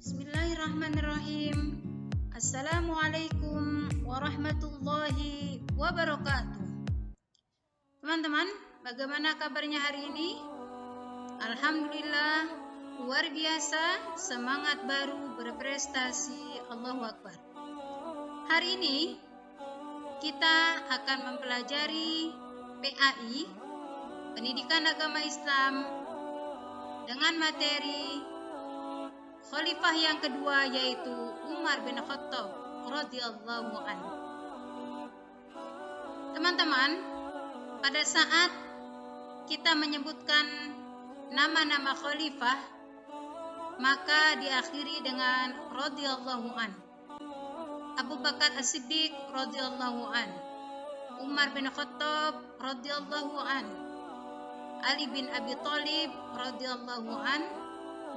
Bismillahirrahmanirrahim. Assalamualaikum warahmatullahi wabarakatuh. Teman-teman, bagaimana kabarnya hari ini? Alhamdulillah, luar biasa, semangat baru, berprestasi, Allahu Akbar. Hari ini kita akan mempelajari PAI, Pendidikan Agama Islam, dengan materi Khalifah yang kedua, yaitu Umar bin Khattab radhiyallahu anhu. Teman-teman, pada saat kita menyebutkan nama-nama khalifah, maka diakhiri dengan radhiyallahu anhu. Abu Bakar As-Siddiq radhiyallahu anhu, Umar bin Khattab radhiyallahu anhu, Ali bin Abi Thalib radhiyallahu anhu,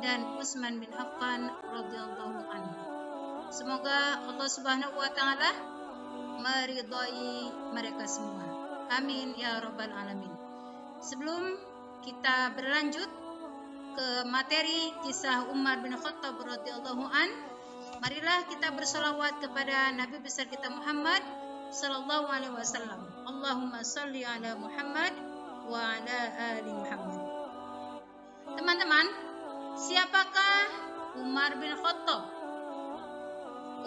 dan Utsman bin Affan radhiyallahu anhu. Semoga Allah Subhanahu wa taala meridhai mereka semua. Amin ya rabbal alamin. Sebelum kita berlanjut ke materi kisah Umar bin Khattab radhiyallahu an, marilah kita bersolawat kepada Nabi besar kita Muhammad sallallahu alaihi wasallam. Allahumma shalli ala Muhammad wa ala ali Muhammad. Teman-teman, siapakah Umar bin Khattab?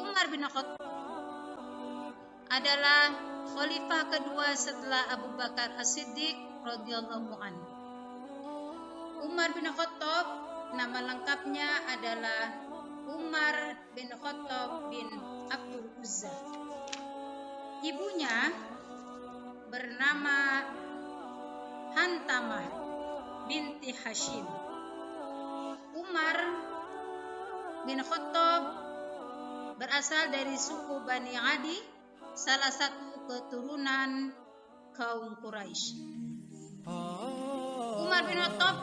Umar bin Khattab adalah khalifah kedua setelah Abu Bakar As-Siddiq radhiyallahu anhu. Umar bin Khattab, nama lengkapnya adalah Umar bin Khattab bin Abdul Uzza. Ibunya bernama Hantamah binti Hashim. Umar bin Khattab berasal dari suku Bani Adi, salah satu keturunan kaum Quraisy. Umar bin Khattab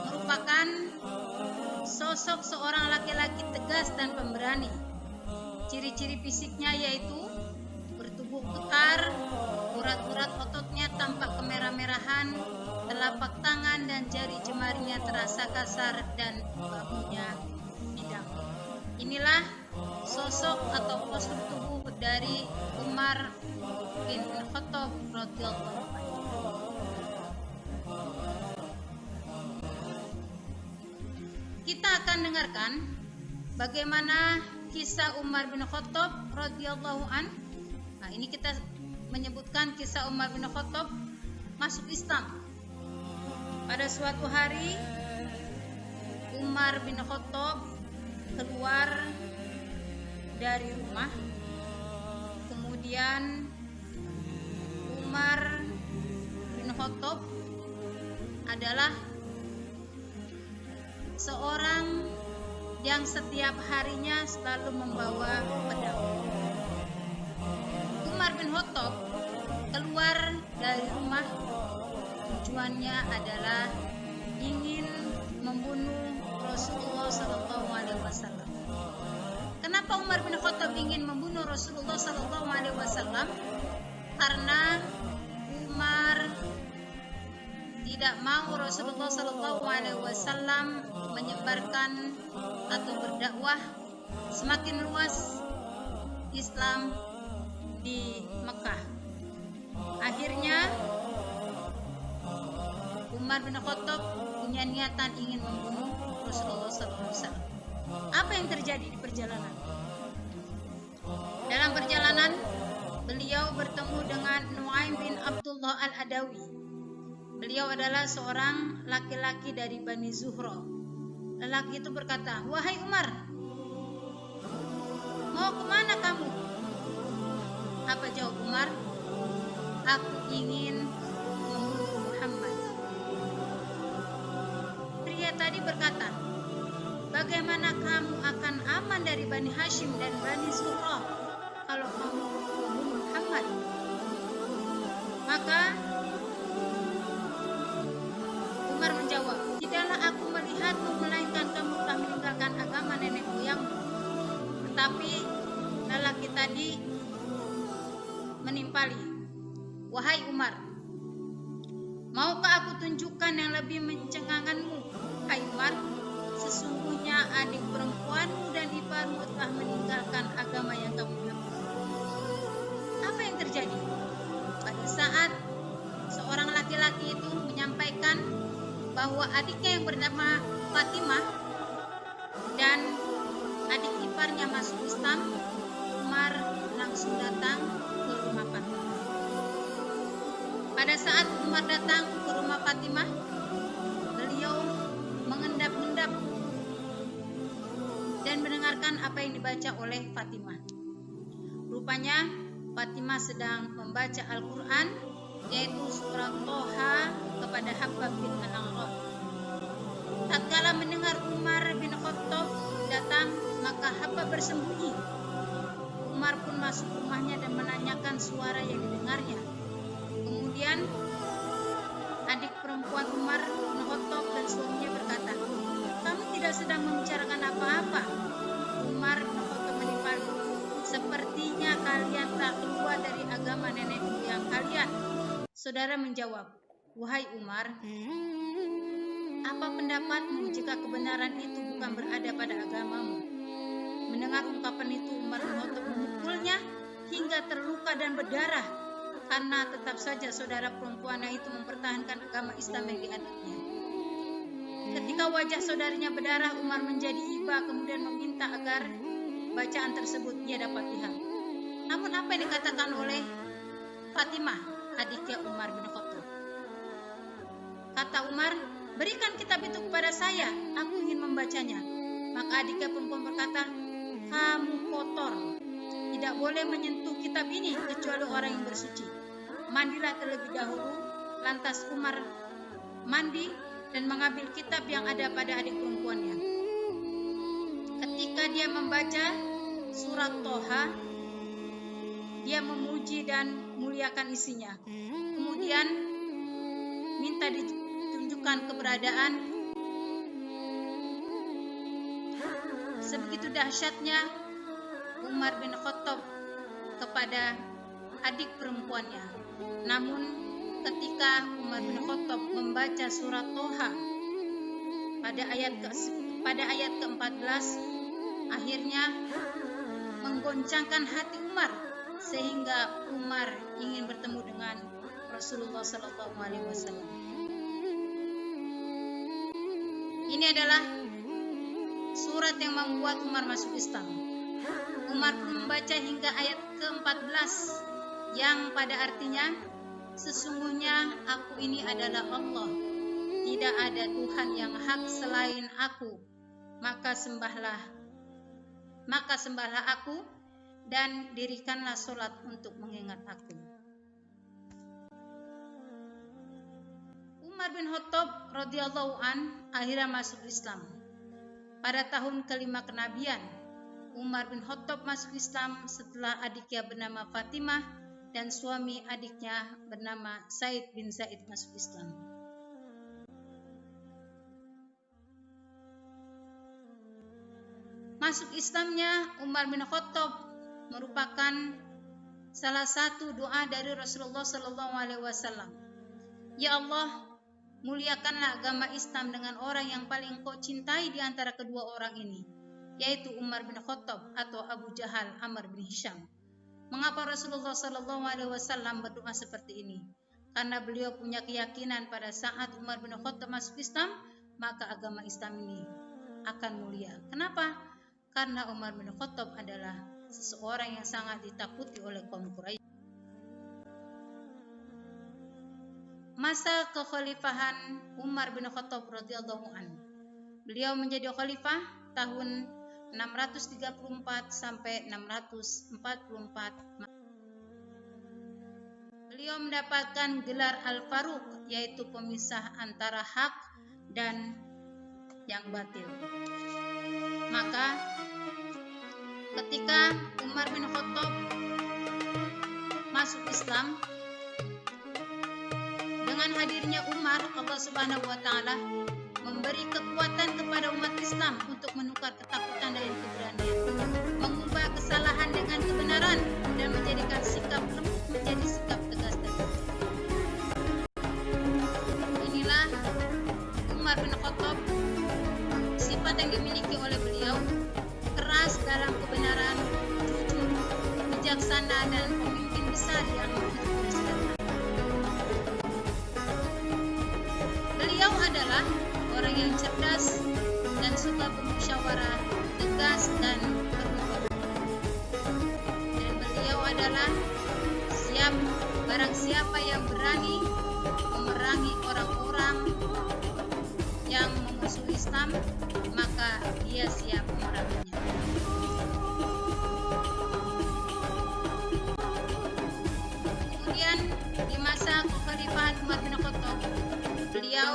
merupakan sosok seorang laki-laki tegas dan pemberani. Ciri-ciri fisiknya yaitu bertubuh kekar, urat-urat ototnya tampak kemerah-merahan, telapak tangan dan jari jemarinya terasa kasar dan bahunya bidang. Inilah sosok atau postur tubuh dari Umar bin Khattab radhiyallahu anhu. Kita akan dengarkan bagaimana kisah Umar bin Khattab radhiyallahu anhu. Nah, ini kita menyebutkan kisah Umar bin Khattab masuk Islam. Pada suatu hari, Umar bin Khattab keluar dari rumah. Kemudian Umar bin Khattab adalah seorang yang setiap harinya selalu membawa pedang. Umar bin Khattab keluar dari rumah, tujuannya adalah ingin membunuh Rasulullah Sallallahu Alaihi Wasallam. Kenapa Umar bin Khattab ingin membunuh Rasulullah Sallallahu Alaihi Wasallam? Karena Umar tidak mau Rasulullah Sallallahu Alaihi Wasallam menyebarkan atau berdakwah semakin luas Islam di Mekah. Akhirnya Umar bin Khattab punya niatan ingin membunuh Rasulullah SAW. Apa yang terjadi di perjalanan? Dalam perjalanan, beliau bertemu dengan Nuaim bin Abdullah al-Adawi. Beliau adalah seorang laki-laki dari Bani Zuhra. Lelaki itu berkata, "Wahai Umar, mau kemana kamu?" Apa jawab Umar? "Aku ingin membunuh Muhammad." Pria tadi berkata, "Bagaimana kamu akan aman dari Bani Hashim dan Bani Zuhra kalau kamu membunuh Muhammad?" Maka Umar menjawab, "Tidaklah aku melihatmu melainkan kamu telah meninggalkan agama nenek moyangmu." Tetapi lelaki tadi menimpali, "Wahai Umar, maukah aku tunjukkan yang lebih mencenganganmu? Hai Umar, sesungguhnya adik perempuan kamu telah meninggalkan agama yang kamu lemah. Apa yang terjadi? Pada saat seorang laki-laki itu menyampaikan bahwa adiknya yang bernama Fatimah dan adik iparnya masuk Islam, Umar langsung datang ke rumah Fatimah. Pada saat Umar datang ke rumah Fatimah, beliau mengendap-endap dan mendengarkan apa yang dibaca oleh Fatimah. Rupanya Fatimah sedang membaca Al-Quran, yaitu surat Toha kepada Habbab bin Al-Arab. Tatkala mendengar Umar bin Khattab datang, maka Habbab bersembunyi. Umar pun masuk rumahnya dan menanyakan suara yang didengarnya. Kemudian adik perempuan Umar bin Khattab dan suaminya berkata, "Kami tidak sedang membicarakan apa-apa." Umar bin Khattab menimpal, "Sepertinya kalian tak keluar dari agama nenek moyang kalian." Saudara menjawab, "Wahai Umar, apa pendapatmu jika kebenaran itu bukan berada pada agamamu?" Mendengar ungkapan itu, Umar bin Khattab memukulnya hingga terluka dan berdarah, karena tetap saja saudara perempuannya itu mempertahankan agama Islam yang dianutnya. Ketika wajah saudaranya berdarah, Umar menjadi iba, kemudian meminta agar bacaan tersebut ia dapat lihat. Namun apa yang dikatakan oleh Fatimah, adiknya Umar bin Khattab? Kata Umar, "Berikan kitab itu kepada saya, aku ingin membacanya." Maka adiknya perempuan berkata, "Kamu kotor, tidak boleh menyentuh kitab ini kecuali orang yang bersuci. Mandilah terlebih dahulu." Lantas Umar mandi dan mengambil kitab yang ada pada adik perempuannya. Ketika dia membaca surat Toha, dia memuji dan muliakan isinya. Kemudian minta ditunjukkan keberadaan. Sebegitu dahsyatnya Umar bin Khattab kepada adik perempuannya. Namun ketika Umar bin Khattab membaca surat Toha pada ayat ke-14, akhirnya menggoncangkan hati Umar sehingga Umar ingin bertemu dengan Rasulullah SAW. Ini adalah surat yang membuat Umar masuk Islam. Umar pun membaca hingga ayat ke-14 yang pada artinya, "Sesungguhnya aku ini adalah Allah, tidak ada Tuhan yang hak selain aku, maka sembahlah aku dan dirikanlah solat untuk mengingat aku." Umar bin Khattab radhiyallahu an akhirnya masuk Islam. Pada tahun kelima kenabian, Umar bin Khattab masuk Islam setelah adiknya bernama Fatimah dan suami adiknya bernama Said bin Zaid masuk Islam. Masuk Islamnya Umar bin Khattab merupakan salah satu doa dari Rasulullah SAW. "Ya Allah, muliakanlah agama Islam dengan orang yang paling kau cintai di antara kedua orang ini, yaitu Umar bin Khattab atau Abu Jahal Amr bin Hisham." Mengapa Rasulullah SAW berdoa seperti ini? Karena beliau punya keyakinan pada saat Umar bin Khattab masuk Islam, maka agama Islam ini akan mulia. Kenapa? Karena Umar bin Khattab adalah seseorang yang sangat ditakuti oleh kaum Quraisy. Masa kekhalifahan Umar bin Khattab radhiyallahu anhu. Beliau menjadi khalifah tahun 634 sampai 644. Beliau mendapatkan gelar Al-Faruq, yaitu pemisah antara hak dan yang batil. Maka ketika Umar bin Khattab masuk Islam, dengan hadirnya Umar, Allah Subhanahu wa taala memberi kekuatan kepada umat Islam untuk menukar ketakutan dengan keberanian, mengubah kesalahan dengan kebenaran, dan menjadikan sikap lembut menjadi sikap tegas dan teguh. Inilah Umar bin Khattab, sifat yang dimiliki oleh beliau, keras keras dalam kebenaran, jujur, bijaksana, dan pemimpin besar yang hidup bersederhana. Beliau adalah orang yang cerdas dan suka bermusyawarah, tegas dan berbobot. Dan beliau adalah barang siapa yang berani memerangi orang-orang yang memusuhi Islam, maka dia siap memeranginya. Kemudian di masa kekhalifahan Umar bin Khattab, beliau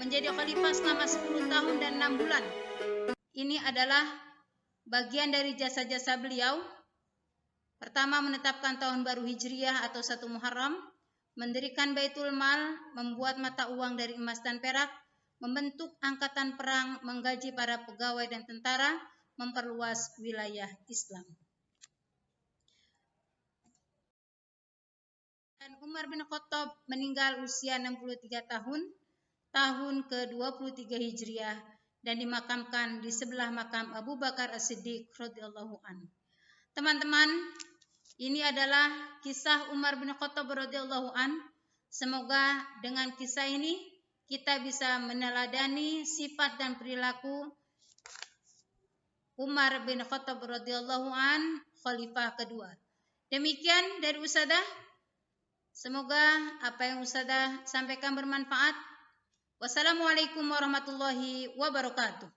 menjadi khalifah selama 10 tahun dan 6 bulan. Ini adalah bagian dari jasa-jasa beliau. Pertama, menetapkan tahun baru Hijriah atau 1 Muharram, mendirikan Baitul Mal, membuat mata uang dari emas dan perak, membentuk angkatan perang, menggaji para pegawai dan tentara, memperluas wilayah Islam. Dan Umar bin Khattab meninggal usia 63 tahun ke-23 Hijriah, dan dimakamkan di sebelah makam Abu Bakar As-Siddiq radhiyallahu anhu. Teman-teman, ini adalah kisah Umar bin Khattab radhiyallahu anhu. Semoga dengan kisah ini kita bisa meneladani sifat dan perilaku Umar bin Khattab radhiyallahu anhu, khalifah kedua. Demikian dari Ustadzah. Semoga apa yang Ustadzah sampaikan bermanfaat. Wassalamualaikum warahmatullahi wabarakatuh.